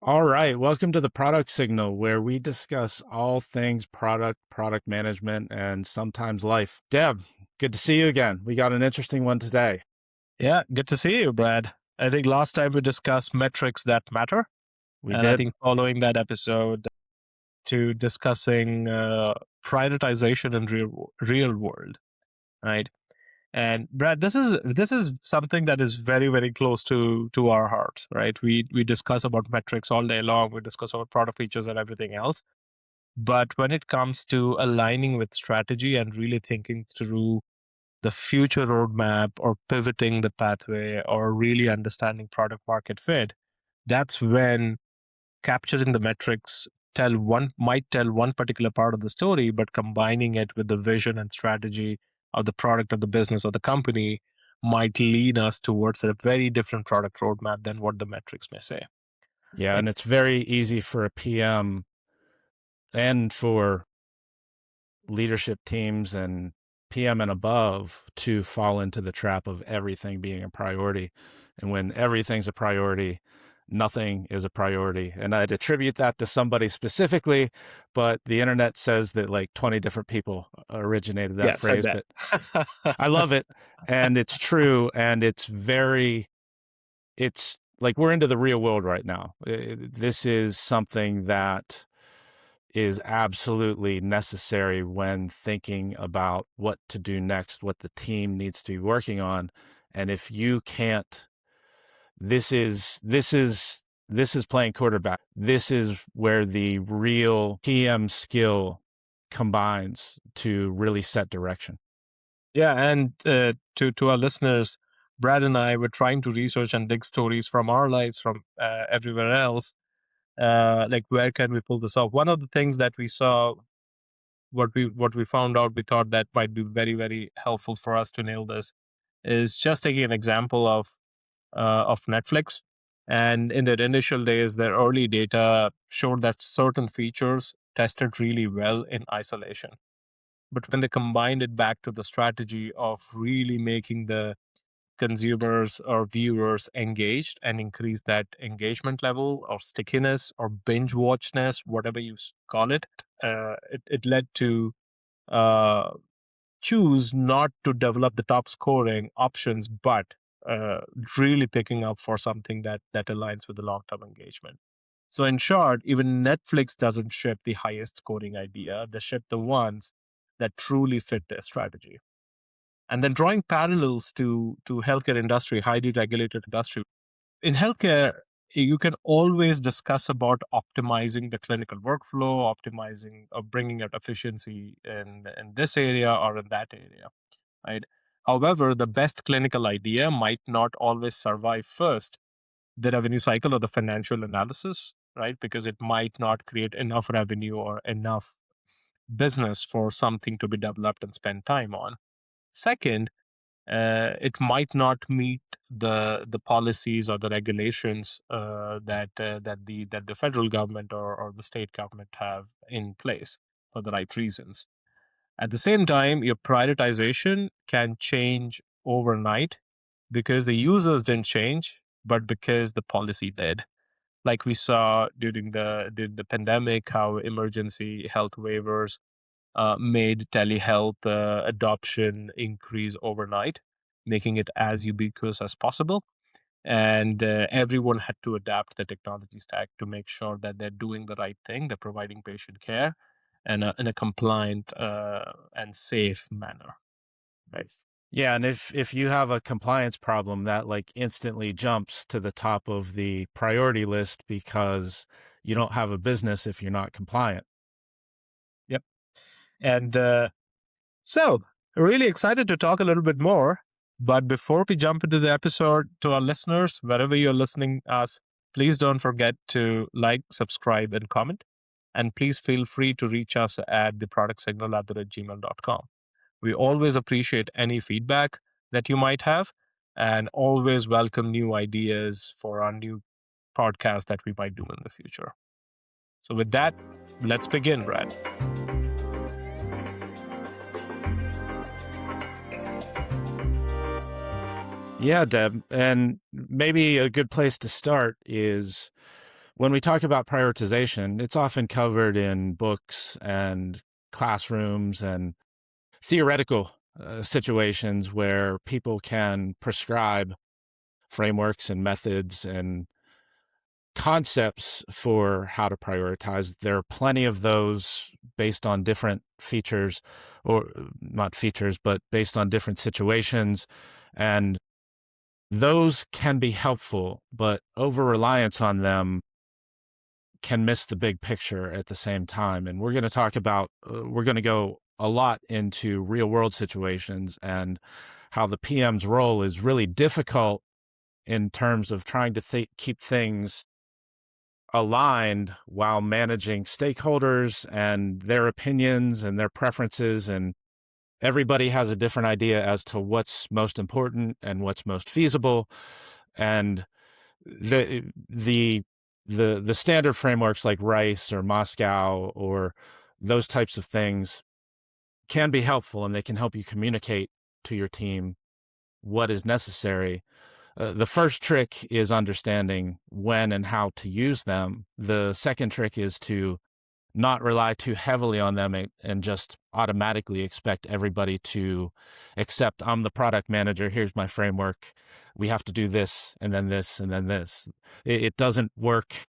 All right, welcome to the Product Signal, where we discuss all things product management, and sometimes life. Deb, good to see you again. We got an interesting one today. Yeah, good to see you, Brad. I think last time we discussed metrics that matter, We and I did. think following that episode to discussing prioritization in real world, right? And Brad, this is something that is very close to our hearts, right? We discuss about metrics all day long. We discuss about product features and everything else. But when it comes to aligning with strategy and really thinking through the future roadmap or pivoting the pathway or really understanding product market fit, that's when capturing the metrics tell one particular part of the story, but combining it with the vision and strategy of the product of the business or the company might lead us towards a very different product roadmap than what the metrics may say. Yeah, Right? and it's very easy for a PM and for leadership teams and PM and above to fall into the trap of everything being a priority. And when everything's a priority, nothing is a priority. And I'd attribute that to somebody specifically, but the internet says that like 20 different people originated that Yeah, said phrase, that. but I love it. And it's true. And it's like we're into the real world right now. This is something that is absolutely necessary when thinking about what to do next, what the team needs to be working on. And if you can't, this is playing quarterback. This is where the real PM skill combines to really set direction. Yeah, and to our listeners, Brad and I were trying to research and dig stories from our lives, from everywhere else. Like, where can we pull this off? One of the things that we saw, what we found out, we thought that might be very helpful for us to nail this, is just taking an example of Netflix. And in their initial days, their early data showed that certain features tested really well in isolation. But when they combined it back to the strategy of really making the consumers or viewers engaged and increase that engagement level or stickiness or binge watchness, whatever you call it, it led to uh, choose not to develop the top scoring options, but uh, really picking up for something that aligns with the long term engagement. So, in short, even Netflix doesn't ship the highest scoring idea; they ship the ones that truly fit their strategy. And then drawing parallels to healthcare industry, highly regulated industry. In healthcare, you can always discuss about optimizing the clinical workflow, optimizing or bringing out efficiency in this area or in that area, right? However, the best clinical idea might not always survive first the revenue cycle or the financial analysis, right? Because it might not create enough revenue or enough business for something to be developed and spend time on. Second, it might not meet the policies or the regulations that the federal government or the state government have in place for the right reasons. At the same time, your prioritization can change overnight because the users didn't change, but because the policy did. Like we saw during the pandemic, how emergency health waivers made telehealth adoption increase overnight, making it as ubiquitous as possible. And everyone had to adapt the technology stack to make sure that they're doing the right thing, they're providing patient care and in a compliant and safe manner. Right. Yeah, and if you have a compliance problem, that like instantly jumps to the top of the priority list because you don't have a business if you're not compliant. Yep. And so, really excited to talk a little bit more. But before we jump into the episode, to our listeners, wherever you're listening us, please don't forget to like, subscribe, and comment. And please feel free to reach us at theproductsignal@gmail.com. We always appreciate any feedback that you might have and always welcome new ideas for our new podcast that we might do in the future. So, with that, let's begin, Brad. Yeah, Deb. And maybe a good place to start is when we talk about prioritization, it's often covered in books and classrooms and theoretical situations where people can prescribe frameworks and methods and concepts for how to prioritize. There are plenty of those based on different features, or not features, but based on different situations. And those can be helpful, but over reliance on them can miss the big picture at the same time. And we're going to talk about, we're going to go a lot into real world situations and how the PM's role is really difficult in terms of trying to keep things aligned while managing stakeholders and their opinions and their preferences. And everybody has a different idea as to what's most important and what's most feasible. And the standard frameworks like Rice or Moscow or those types of things can be helpful, and they can help you communicate to your team what is necessary. The first trick is understanding when and how to use them. The second trick is to not rely too heavily on them and just automatically expect everybody to accept, I'm the product manager, here's my framework, we have to do this and then this and then this. It doesn't work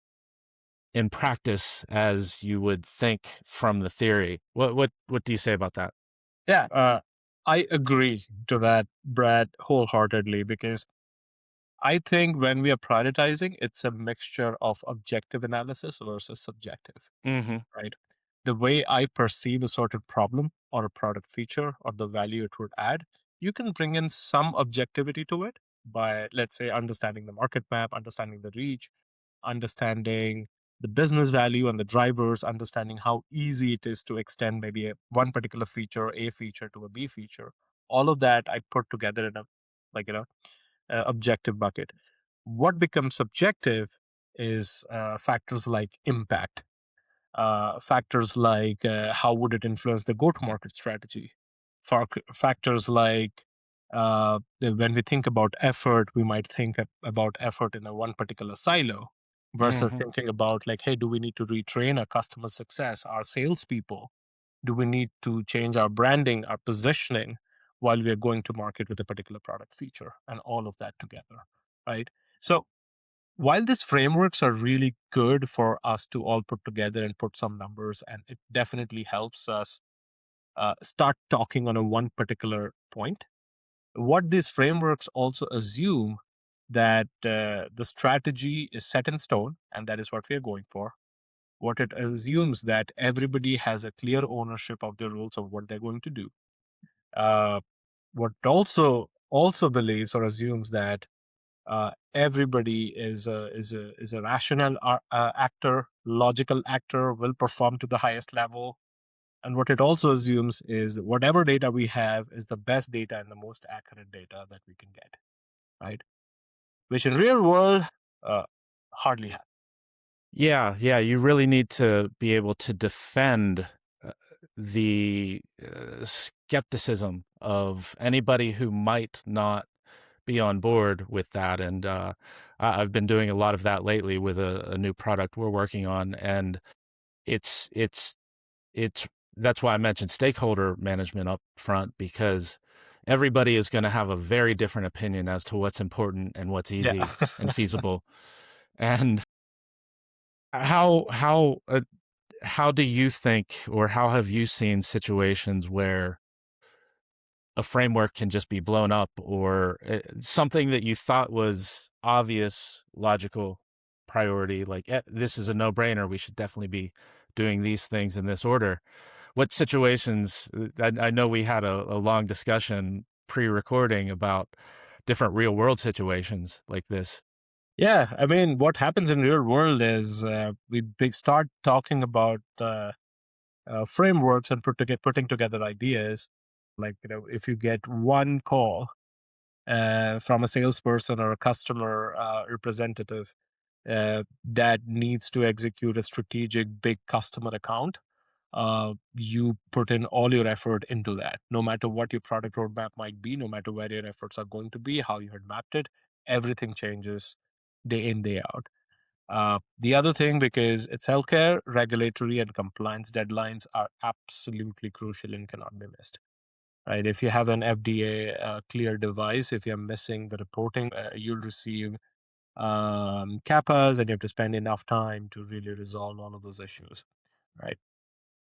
in practice as you would think from the theory. What do you say about that? Yeah, I agree to that, Brad, wholeheartedly, because I think when we are prioritizing, it's a mixture of objective analysis versus subjective, Mm-hmm. right? The way I perceive a certain problem or a product feature or the value it would add, you can bring in some objectivity to it by, let's say, understanding the market map, understanding the reach, understanding the business value and the drivers, understanding how easy it is to extend maybe one particular feature, A feature to a B feature. All of that I put together in a, like, objective bucket. What becomes subjective is factors like impact, factors like how would it influence the go-to-market strategy, factors like when we think about effort, we might think about effort in a one particular silo versus Mm-hmm. thinking about like, hey, do we need to retrain our customer success, our salespeople? Do we need to change our branding, our positioning while we are going to market with a particular product feature, and all of that together, right? So while these frameworks are really good for us to all put together and put some numbers, and it definitely helps us start talking on a one particular point, what these frameworks also assume that the strategy is set in stone, and that is what we are going for. What it assumes that everybody has a clear ownership of the rules of what they're going to do. Uh, what also believes or assumes that everybody is a rational actor, logical actor, will perform to the highest level. And what it also assumes is whatever data we have is the best data and the most accurate data that we can get, right? Which in real world uh, hardly happens. Yeah, you really need to be able to defend uh, the skepticism of anybody who might not be on board with that. And I've been doing a lot of that lately with a new product we're working on, and it's it's it's that's why I mentioned stakeholder management up front, because everybody is going to have a very different opinion as to what's important and what's Yeah. easy and feasible. And how how do you think, or how have you seen situations where a framework can just be blown up, or something that you thought was obvious, logical priority, like this is a no-brainer, we should definitely be doing these things in this order? What situations, I know we had a long discussion pre-recording about different real-world situations like this. Yeah, I mean, what happens in real world is we start talking about frameworks and putting together ideas. Like, if you get one call from a salesperson or a customer representative that needs to execute a strategic big customer account, you put in all your effort into that. No matter what your product roadmap might be, no matter where your efforts are going to be, how you had mapped it, everything changes day in, day out. The other thing, because it's healthcare, regulatory and compliance deadlines are absolutely crucial and cannot be missed. Right? If you have an FDA clear device, if you're missing the reporting, you'll receive CAPAs, and you have to spend enough time to really resolve all of those issues. Right?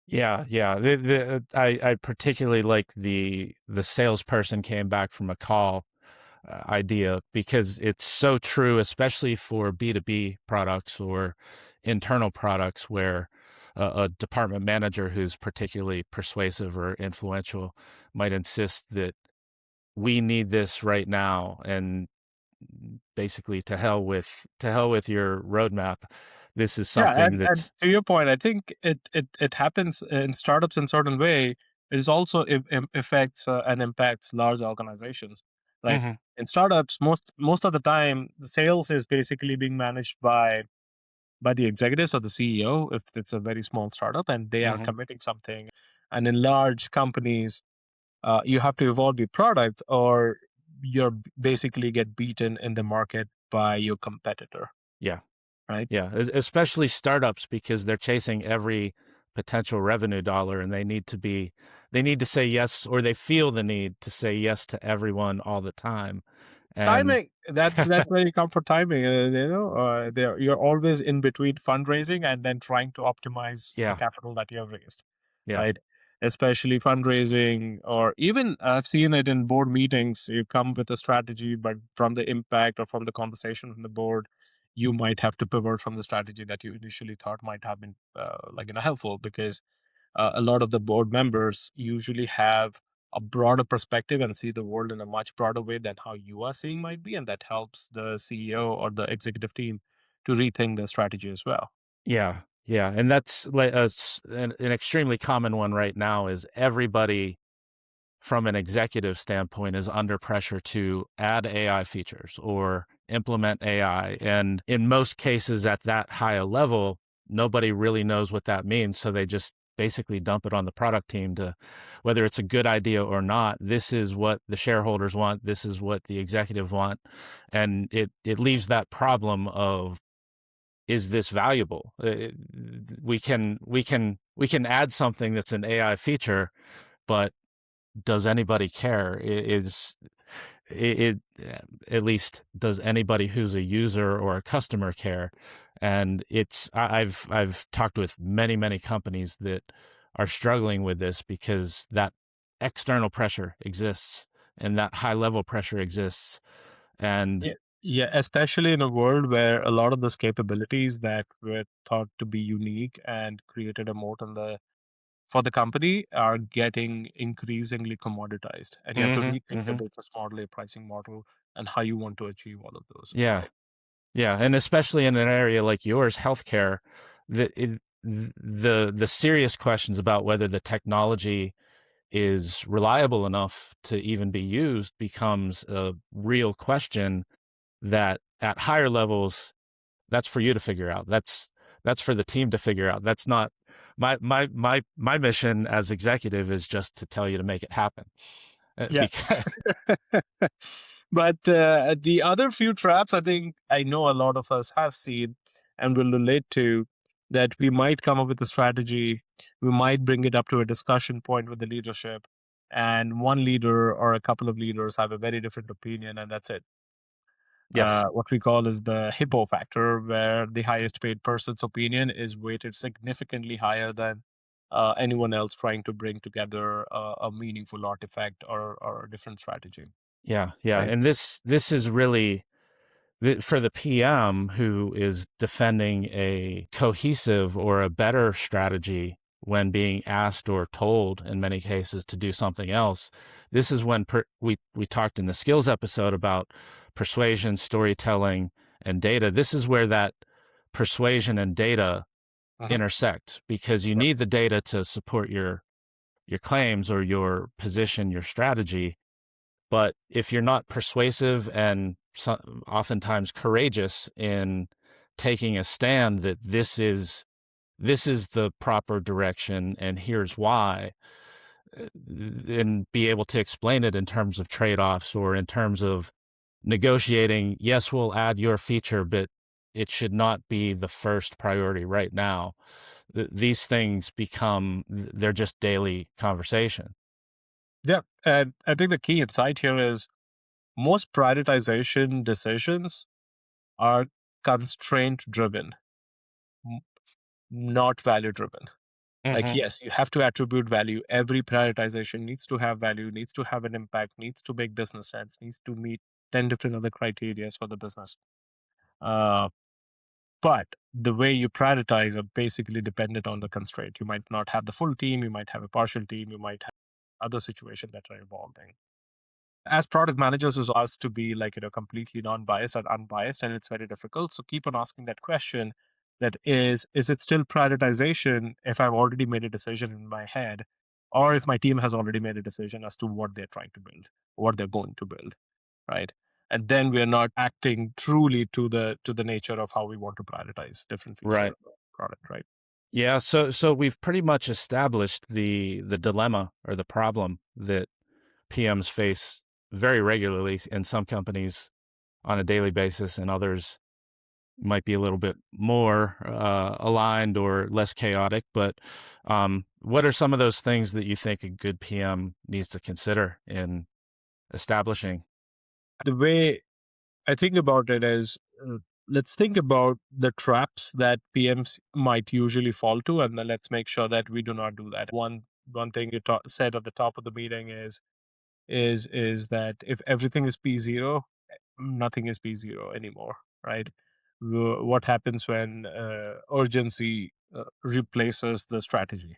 Yeah, yeah. I particularly like the salesperson came back from a call idea because it's so true, especially for B2B products or internal products where a department manager who's particularly persuasive or influential might insist that we need this right now, and basically to hell with your roadmap. This is Yeah, something and that's to your point, I think it happens in startups in certain way. It is also affects and impacts large organizations. Like Mhm, in startups, most of the time, the sales is basically being managed by the executives or the CEO if it's a very small startup and they are mhm. committing something. And in large companies, you have to evolve your product or you're basically get beaten in the market by your competitor, Yeah. right? Yeah, especially startups because they're chasing every potential revenue dollar and they need to say yes, or they feel the need to say yes to everyone all the time. And Timing, that's where you come for timing. You're always in between fundraising and then trying to optimize the yeah, capital that you have raised, yeah, right? Especially fundraising, or even I've seen it in board meetings. You come with a strategy, but from the impact or from the conversation from the board, you might have to pivot from the strategy that you initially thought might have been helpful, because a lot of the board members usually have a broader perspective and see the world in a much broader way than how you are seeing might be, and that helps the CEO or the executive team to rethink the strategy as well. yeah, yeah. And that's like an extremely common one right now is everybody from an executive standpoint is under pressure to add AI features or implement AI. And in most cases at that high a level, nobody really knows what that means. So they just basically dump it on the product team to whether it's a good idea or not. This is what the shareholders want. This is what the executive want. And it leaves that problem of, is this valuable? We can add something that's an AI feature, but does anybody care? At least does anybody who's a user or a customer care? And I've talked with many companies that are struggling with this because that external pressure exists and that high level pressure exists. And Yeah, yeah, especially in a world where a lot of those capabilities that were thought to be unique and created a moat on the for the company are getting increasingly commoditized, and you have to hmm rethink your hmm business model, your pricing model, and how you want to achieve all of those. yeah, Right? yeah, and especially in an area like yours, healthcare, the serious questions about whether the technology is reliable enough to even be used becomes a real question that at higher levels, that's for you to figure out. That's for the team to figure out. That's not my mission as executive is just to tell you to make it happen. Yeah. Because But the other few traps, I think I know a lot of us have seen and will relate to, that we might come up with a strategy, we might bring it up to a discussion point with the leadership, and one leader or a couple of leaders have a very different opinion, and that's it. yes, What we call is the hippo factor, where the highest paid person's opinion is weighted significantly higher than anyone else trying to bring together a meaningful artifact or a different strategy. yeah, yeah, Right? and this is really for the PM who is defending a cohesive or a better strategy when being asked or told in many cases to do something else. This is when we talked in the skills episode about persuasion, storytelling, and data. This is where that persuasion and data Mhm. intersect because you Yep. need the data to support your claims or your position, your strategy. But if you're not persuasive and oftentimes courageous in taking a stand that this is the proper direction and here's why, and be able to explain it in terms of trade-offs or in terms of negotiating, yes, we'll add your feature, but it should not be the first priority right now. These things become, they're just daily conversation. Yeah. And I think the key insight here is most prioritization decisions are constraint driven, not value driven. Like, Hmm. yes, you have to attribute value. Every prioritization needs to have value, needs to have an impact, needs to make business sense, needs to meet 10 different other criteria for the business. Uh, but the way you prioritize are basically dependent on the constraint. You might not have the full team, you might have a partial team, you might have other situations that are evolving. As product managers is asked to be like, completely non-biased or unbiased, and it's very difficult. So keep on asking that question, that is it still prioritization if I've already made a decision in my head, or if my team has already made a decision as to what they're trying to build, what they're going to build, right? And then we're not acting truly to the nature of how we want to prioritize different feature Right. of the product, right? Yeah. So we've pretty much established the dilemma or the problem that PMs face very regularly in some companies on a daily basis, and others might be a little bit more aligned or less chaotic. But what are some of those things that you think a good PM needs to consider in establishing? The way I think about it is, let's think about the traps that PMs might usually fall to, and then let's make sure that we do not do that. One thing you said at the top of the meeting is that if everything is P0, nothing is P0 anymore, right? What happens when urgency replaces the strategy,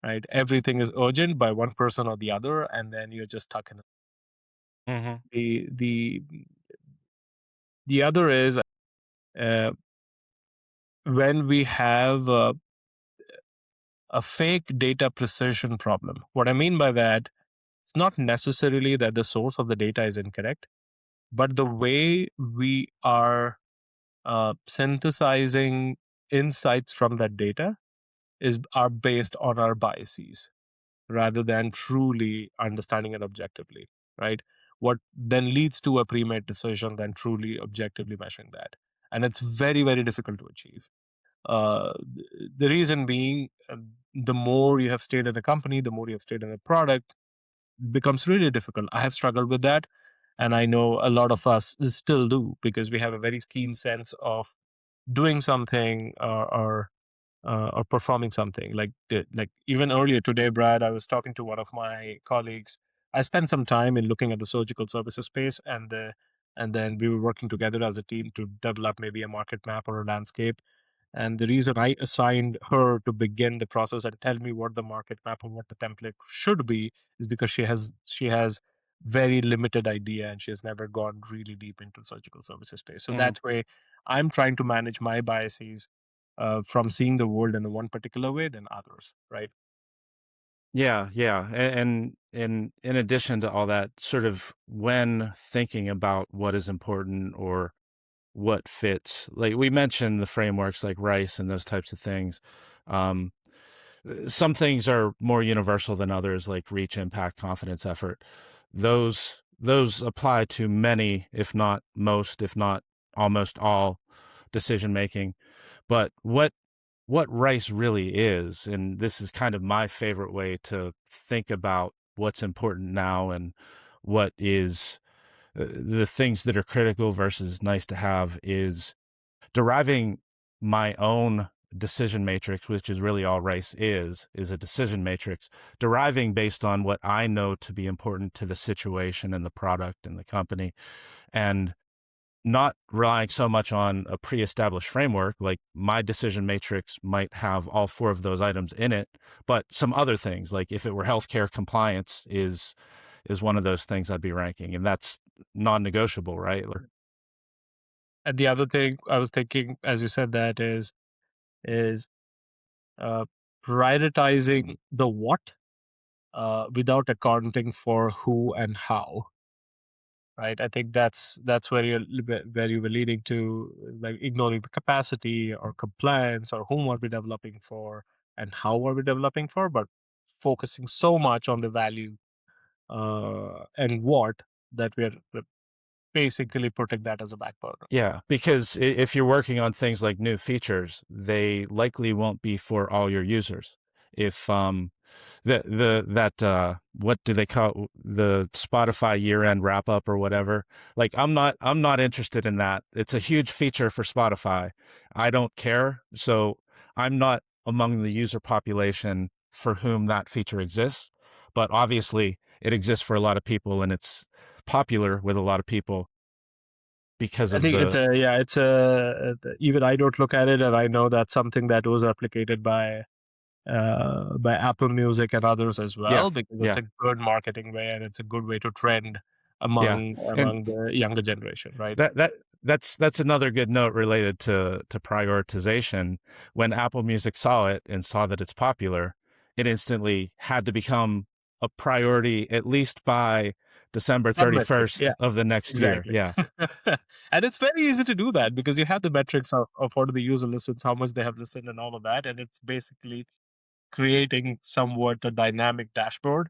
right? Everything is urgent by one person or the other, and then you're just stuck in it. Hmm. The other is, uh, when we have a fake data precision problem. What I mean by that, it's not necessarily that the source of the data is incorrect, but the way we are synthesizing insights from that data are based on our biases rather than truly understanding it objectively, right? What then leads to a pre-made decision than truly objectively measuring that, and it's very, very difficult to achieve. Uh, the reason being, the more you have stayed in a company, the more you have stayed in a product, becomes really difficult. I have struggled with that, and I know a lot of us still do, because we have a very keen sense of doing something, or performing something. Like even earlier today, Brad, I was talking to one of my colleagues. I spent some time in looking at the surgical services space, and then we were working together as a team to develop maybe a market map or a landscape. And the reason I assigned her to begin the process and tell me what the market map and what the template should be is because she has very limited idea, and she has never gone really deep into surgical services space. So Hmm. that way, I'm trying to manage my biases from seeing the world in one particular way than others, right? Yeah, yeah. And in addition to all that, sort of when thinking about what is important or what fits, like we mentioned the frameworks like Rice and those types of things. Um, some things are more universal than others, like reach, impact, confidence, effort. Those apply to many, if not most, if not almost all decision making. But what Rice really is, and this is kind of my favorite way to think about what's important now and what is the things that are critical versus nice to have, is deriving my own decision matrix, which is really all Rice is a decision matrix, deriving based on what I know to be important to the situation and the product and the company, and not relying so much on a pre-established framework. Like my decision matrix might have all four of those items in it, but some other things, like if it were healthcare, compliance is one of those things I'd be ranking, and that's non-negotiable, right? And the other thing I was thinking, as you said, that is uh, prioritizing the what without accounting for who and how. Right, I think that's where you were leading to, like ignoring the capacity or compliance or whom are we developing for and how are we developing for, but focusing so much on the value and what, that we're basically putting that as a back burner. Yeah, because if you're working on things like new features, they likely won't be for all your users. If what do they call the Spotify year-end wrap-up or whatever? Like I'm not interested in that. It's a huge feature for Spotify. I don't care. So I'm not among the user population for whom that feature exists. But obviously it exists for a lot of people and it's popular with a lot of people because I of think it's the a yeah, it's a even I don't look at it, and I know that's something that was replicated by Apple Music and others as yeah, well, because it's yeah, a good marketing way and it's a good way to trend yeah. And among the younger generation, right? that's another good note related to prioritization. When Apple Music saw it and saw that it's popular, it instantly had to become a priority at least by December That metric, 31st yeah, of the next year. exactly. Yeah, And it's very easy to do that because you have the metrics of what the user listens, how much they have listened, and all of that, and it's basically creating somewhat a dynamic dashboard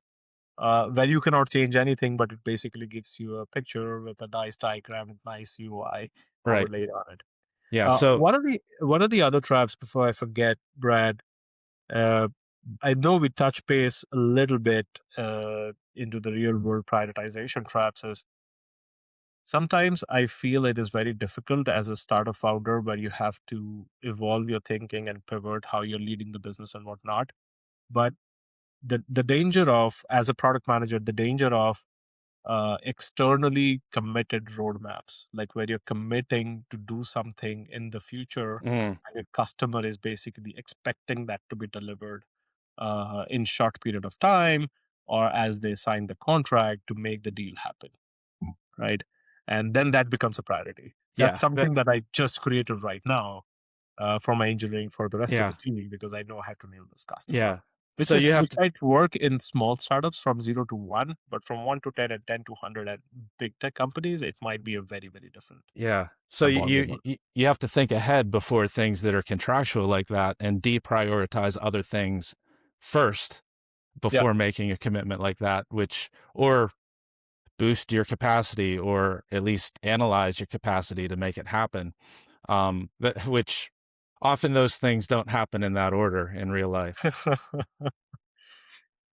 where you cannot change anything, but it basically gives you a picture with a nice diagram, nice UI right. overlaid on it. Yeah. So One of the other traps, before I forget, Brad, uh, I know we touch base a little bit into the real world prioritization traps. Is sometimes I feel it is very difficult as a startup founder where you have to evolve your thinking and pivot how you're leading the business and whatnot. But the danger of, as a product manager, the danger of externally committed roadmaps, like where you're committing to do something in the future mm, and your customer is basically expecting that to be delivered in short period of time or as they sign the contract to make the deal happen, right? And then that becomes a priority. That's yeah, something that I just created right now for my engineering for the rest of the yeah, team because I know I have to nail this customer. yeah. So you have Which to might work in small startups from 0 to 1, but from 1 to 10 and 10 to 100 at big tech companies, it might be a very, very different yeah. So ball game. you have to think ahead before things that are contractual like that and deprioritize other things first Yeah. before making a commitment like that, which or boost your capacity or at least analyze your capacity to make it happen. Which often those things don't happen in that order in real life.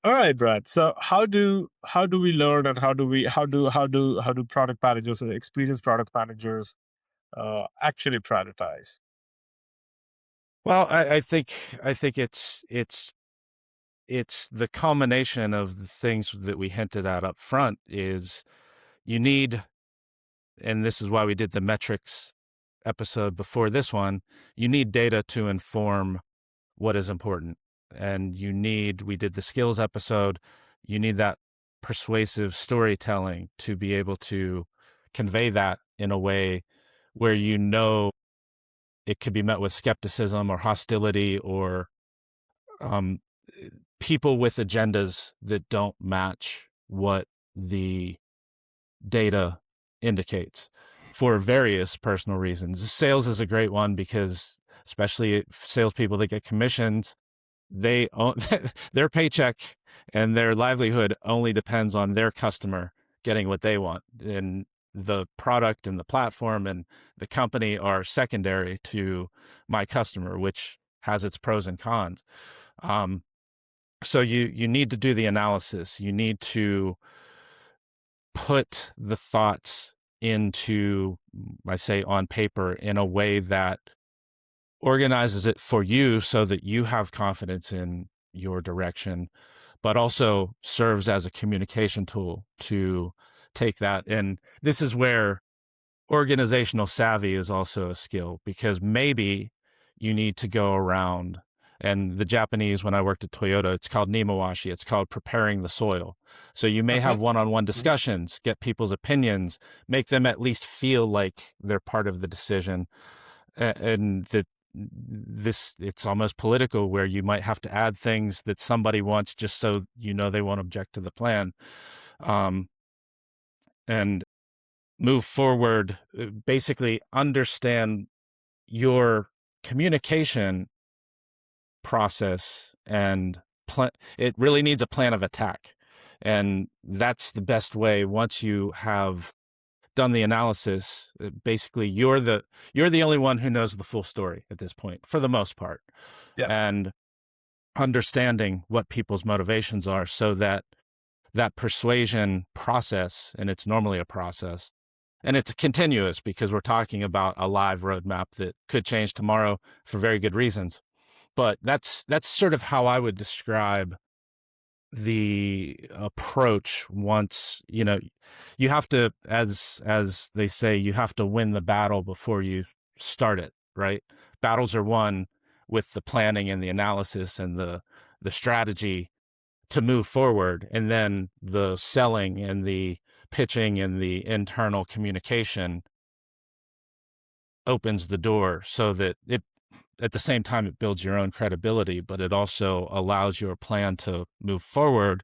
All right, Brad. So how do we learn and how do product managers or experienced product managers actually prioritize? Well, I think it's the culmination of the things that we hinted at up front is you need, and this is why we did the metrics episode before this one, you need data to inform what is important. And we did the skills episode, you need that persuasive storytelling to be able to convey that in a way where it could be met with skepticism or hostility or um, people with agendas that don't match what the data indicates for various personal reasons. Sales is a great one because especially salespeople that get commissions, they own their paycheck and their livelihood only depends on their customer getting what they want. And the product and the platform and the company are secondary to my customer, which has its pros and cons. Um, so you need to do the analysis. You need to put the thoughts into, I say, on paper in a way that organizes it for you so that you have confidence in your direction, but also serves as a communication tool to take that. And this is where organizational savvy is also a skill because maybe you need to go around, and the Japanese, when I worked at Toyota, it's called nimawashi. It's called preparing the soil. So you may Mhm, have one-on-one mhm. discussions, get people's opinions, make them at least feel like they're part of the decision. And that it's almost political where you might have to add things that somebody wants just so they won't object to the plan. Um, and move forward, basically understand your communication process and it really needs a plan of attack. And that's the best way once you have done the analysis, basically you're the only one who knows the full story at this point, for the most part. Yeah. And understanding what people's motivations are, so that that persuasion process, and it's normally a process, and it's continuous because we're talking about a live roadmap that could change tomorrow for very good reasons. But that's sort of how I would describe the approach. Once, you have to, as they say, you have to win the battle before you start it, right? Battles are won with the planning and the analysis and the strategy to move forward, and then the selling and the pitching and the internal communication opens the door, so that it, at the same time, it builds your own credibility, but it also allows your plan to move forward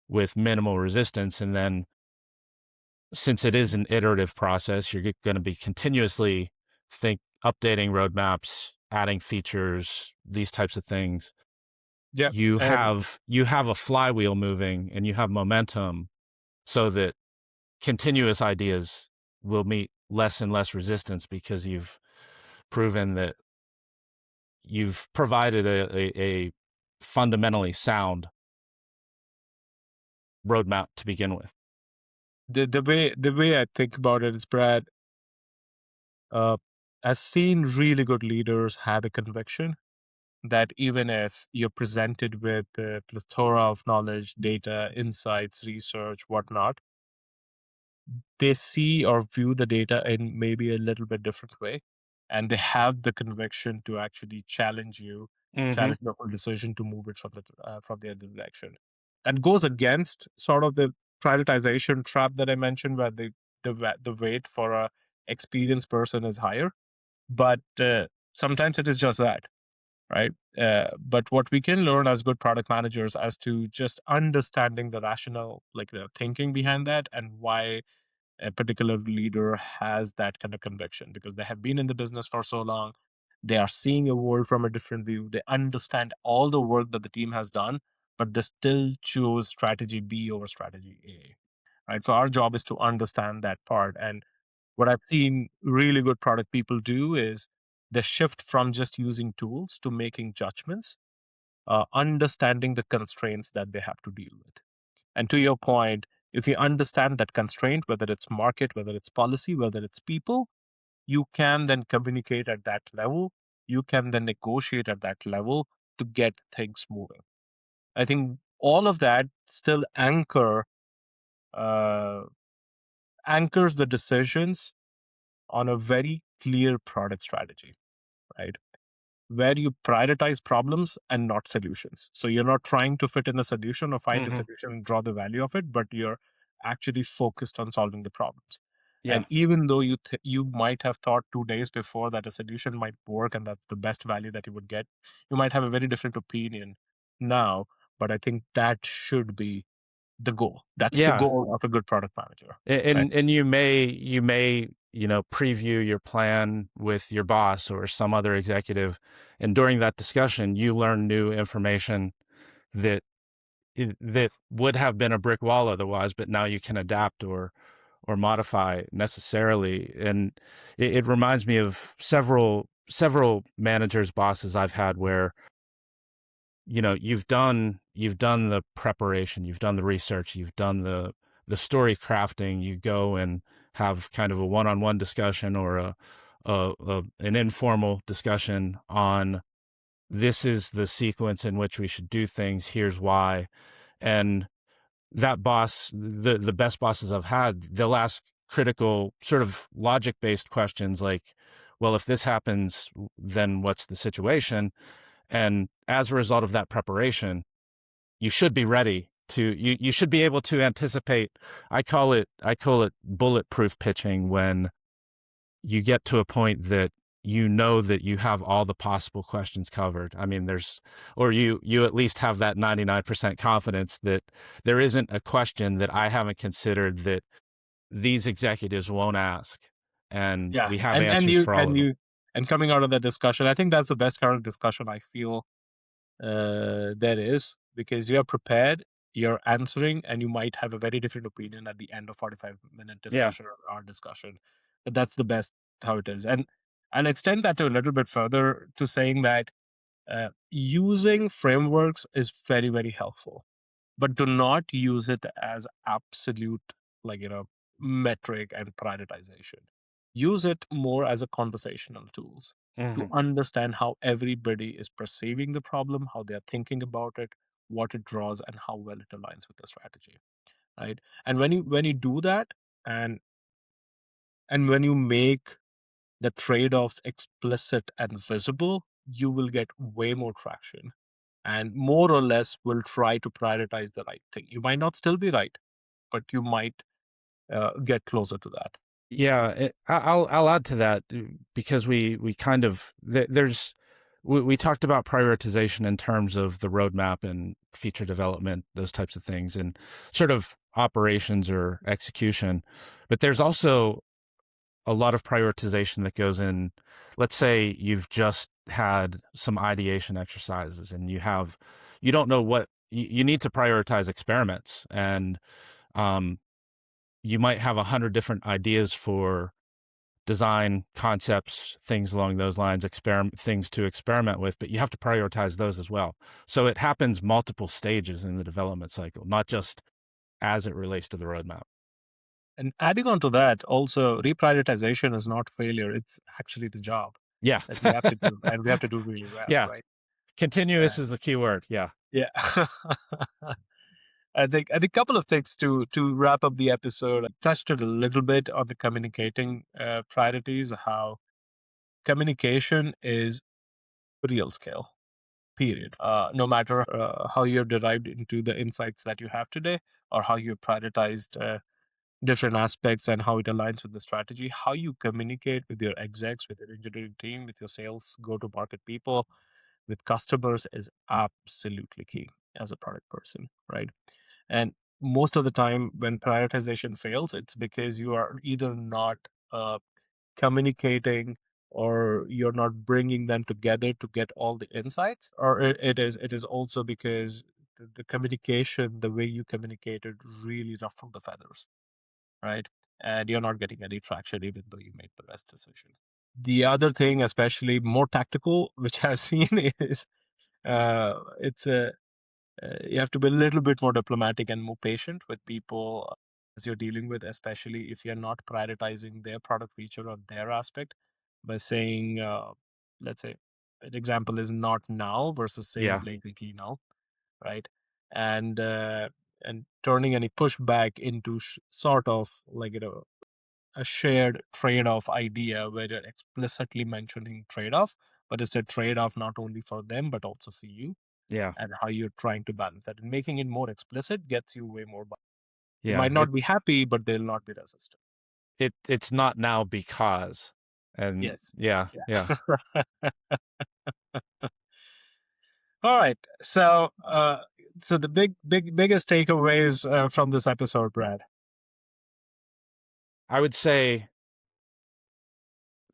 with minimal resistance. And then, since it is an iterative process, you're going to be continuously updating roadmaps, adding features, these types of things. Yeah. You And have a flywheel moving, and you have momentum, so that continuous ideas will meet less and less resistance, because you've proven that you've provided a fundamentally sound roadmap to begin with. the way I think about it is, Brad, uh, I've seen really good leaders have a conviction that even if you're presented with a plethora of knowledge, data, insights, research, whatnot, they see or view the data in maybe a little bit different way, and they have the conviction to actually challenge you, Mm-hmm. challenge the whole decision to move it from the other direction. That goes against sort of the prioritization trap that I mentioned, where the weight for a experienced person is higher, but sometimes it is just that, right? But what we can learn as good product managers as to just understanding the rationale, like the thinking behind that, and why a particular leader has that kind of conviction, because they have been in the business for so long. They are seeing a world from a different view. They understand all the work that the team has done, but they still choose strategy B over strategy A. Right. So our job is to understand that part. And what I've seen really good product people do is they shift from just using tools to making judgments, understanding the constraints that they have to deal with. And to your point, if you understand that constraint, whether it's market, whether it's policy, whether it's people, you can then communicate at that level. You can then negotiate at that level to get things moving. I think all of that still uh, anchors the decisions on a very clear product strategy, right? Where you prioritize problems and not solutions. So you're not trying to fit in a solution or find a Mm-hmm. solution and draw the value of it, but you're actually focused on solving the problems. Yeah. And even though you might have thought 2 days before that a solution might work and that's the best value that you would get, you might have a very different opinion now. But I think that should be the goal. That's the Yeah. goal of a good product manager, right? And you may preview your plan with your boss or some other executive, and during that discussion you learn new information that that would have been a brick wall otherwise, but now you can adapt or modify necessarily. And it reminds me of several managers, bosses I've had, where you've done the preparation, you've done the research, you've done the story crafting. You go and have kind of a one-on-one discussion, or an informal discussion on, this is the sequence in which we should do things, here's why. And that boss, the best bosses I've had, they'll ask critical, sort of logic-based questions like, well, if this happens, then what's the situation? And as a result of that preparation, you should be ready to, you should be able to anticipate. I call it bulletproof pitching, when you get to a point that you know that you have all the possible questions covered. I mean, or you at least have that 99% confidence that there isn't a question that I haven't considered that these executives won't ask, and Yeah. we have And answers you for all and of them. you and coming out of that discussion, I think that's the best kind of discussion I feel there is, because you're prepared you're answering, and you might have a very different opinion at the end of 45-minute Yeah. discussion or our discussion. But that's the best how it is. And I'll extend that to a little bit further to saying that using frameworks is very, very helpful, but do not use it as absolute, like, metric and prioritization. Use it more as a conversational tools to Hmm. understand how everybody is perceiving the problem, how they're thinking about it, what it draws, and how well it aligns with the strategy. Right. And when you do that, and when you make the trade-offs explicit and visible, you will get way more traction, and more or less will try to prioritize the right thing. You might not still be right, but you might get closer to that. Yeah, I'll add to that because we kind of there's we talked about prioritization in terms of the roadmap and feature development, those types of things, and sort of operations or execution. But there's also a lot of prioritization that goes in. Let's say you've just had some ideation exercises and you don't know what you need to prioritize experiments, and um, you might have 100 different ideas for design concepts, things along those lines, things to experiment with, but you have to prioritize those as well. So it happens multiple stages in the development cycle, not just as it relates to the roadmap. And adding on to that, also reprioritization is not failure; it's actually the job Yeah. that we have to do, and we have to do really well, Yeah. right? Continuous is the key word. Yeah. Yeah. I think a couple of things to wrap up the episode. I touched it a little bit on the communicating priorities, how communication is real skill. Period. No matter how you've derived into the insights that you have today, or how you've prioritized different aspects and how it aligns with the strategy, how you communicate with your execs, with your engineering team, with your sales, go-to-market people, with customers is absolutely key as a product person, right? And most of the time, when prioritization fails, it's because you are either not uh, communicating, or you're not bringing them together to get all the insights, or it is also because the communication, the way you communicated, really ruffled the feathers, right? And you're not getting any traction, even though you made the best decision. The other thing, especially more tactical, which I've seen, is it's a you have to be a little bit more diplomatic and more patient with people as you're dealing with, especially if you're not prioritizing their product feature or their aspect, by saying, let's say, an example is not now versus saying Yeah. blatantly no, right? And turning any pushback into sort of like a shared trade-off idea where you're explicitly mentioning trade-off, but it's a trade-off not only for them but also for you, Yeah. and how you're trying to balance that. And making it more explicit gets you way more. You Yeah. might not be happy, but they'll not be resistant. It's not now because, and Yes. yeah. Yeah. Yeah. All right. So, the biggest takeaways from this episode, Brad. I would say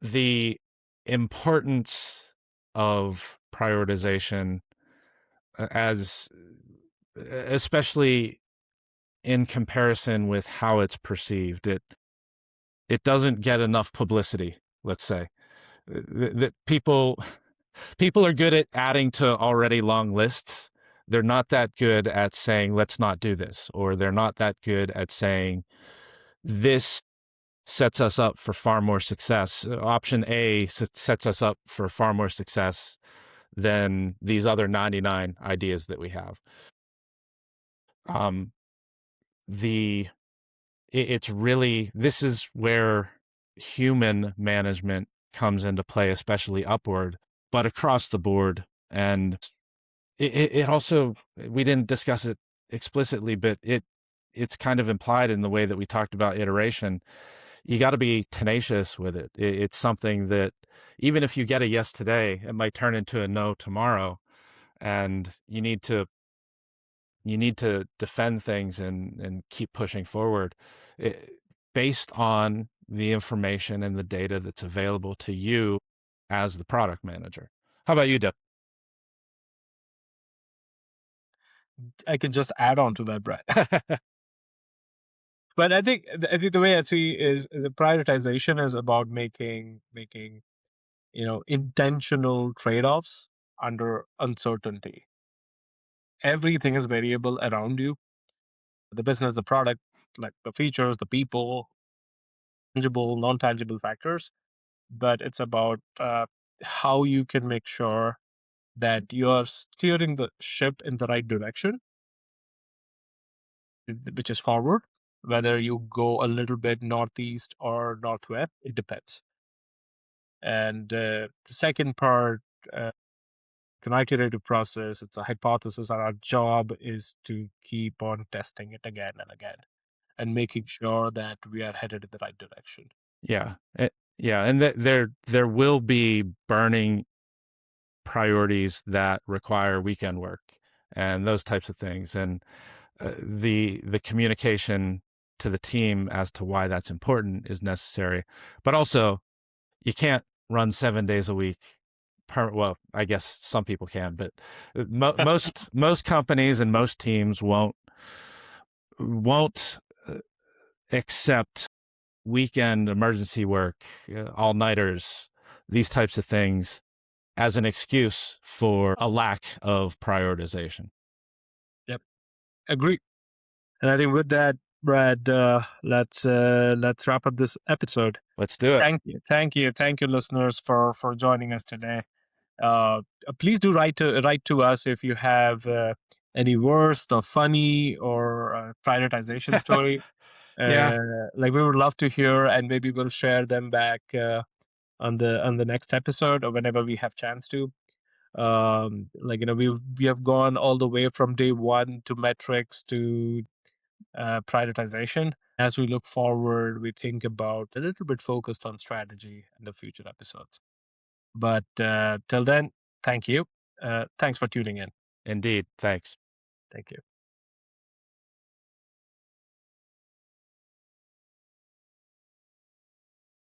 the importance of prioritization as especially in comparison with how it's perceived. It doesn't get enough publicity, let's say. That people are good at adding to already long lists. They're not that good at saying, let's not do this, or they're not that good at saying, this sets us up for far more success. Option A sets us up for far more success than these other 99 ideas that we have. Um, the it's really, this is where human management comes into play, especially upward, but across the board. And it also, we didn't discuss it explicitly, but it's kind of implied in the way that we talked about iteration. You got to be tenacious with it. It's something that even if you get a yes today, it might turn into a no tomorrow, and you need to defend things and keep pushing forward based on the information and the data that's available to you as the product manager. How about you, Dip? I can just add on to that, Brad. But I think the way I see is the prioritization is about making intentional trade-offs under uncertainty. Everything is variable around you: the business, the product, like the features, the people, tangible, non-tangible factors. But it's about how you can make sure that you're steering the ship in the right direction, which is forward. Whether you go a little bit northeast or northwest, it depends. And the second part, it's an iterative process. It's a hypothesis, and our job is to keep on testing it again and again, and making sure that we are headed in the right direction. Yeah. Yeah. And there will be burning priorities that require weekend work and those types of things. And the communication to the team as to why that's important is necessary. But also, you can't run 7 days a week. Well, I guess some people can, but most companies and most teams won't accept weekend emergency work, all nighters, these types of things as an excuse for a lack of prioritization. Yep, agree. And I think with that, Brad, let's wrap up this episode. Let's do it. Thank you, listeners, for joining us today. Please do write to us if you have any worst or funny or prioritization story. Yeah. Like, we would love to hear, and maybe we'll share them back on the next episode or whenever we have chance to. We have gone all the way from day one to metrics to prioritization. As we look forward, we think about a little bit focused on strategy in the future episodes. But till then, thank you. Thanks for tuning in. Indeed. Thanks. Thank you.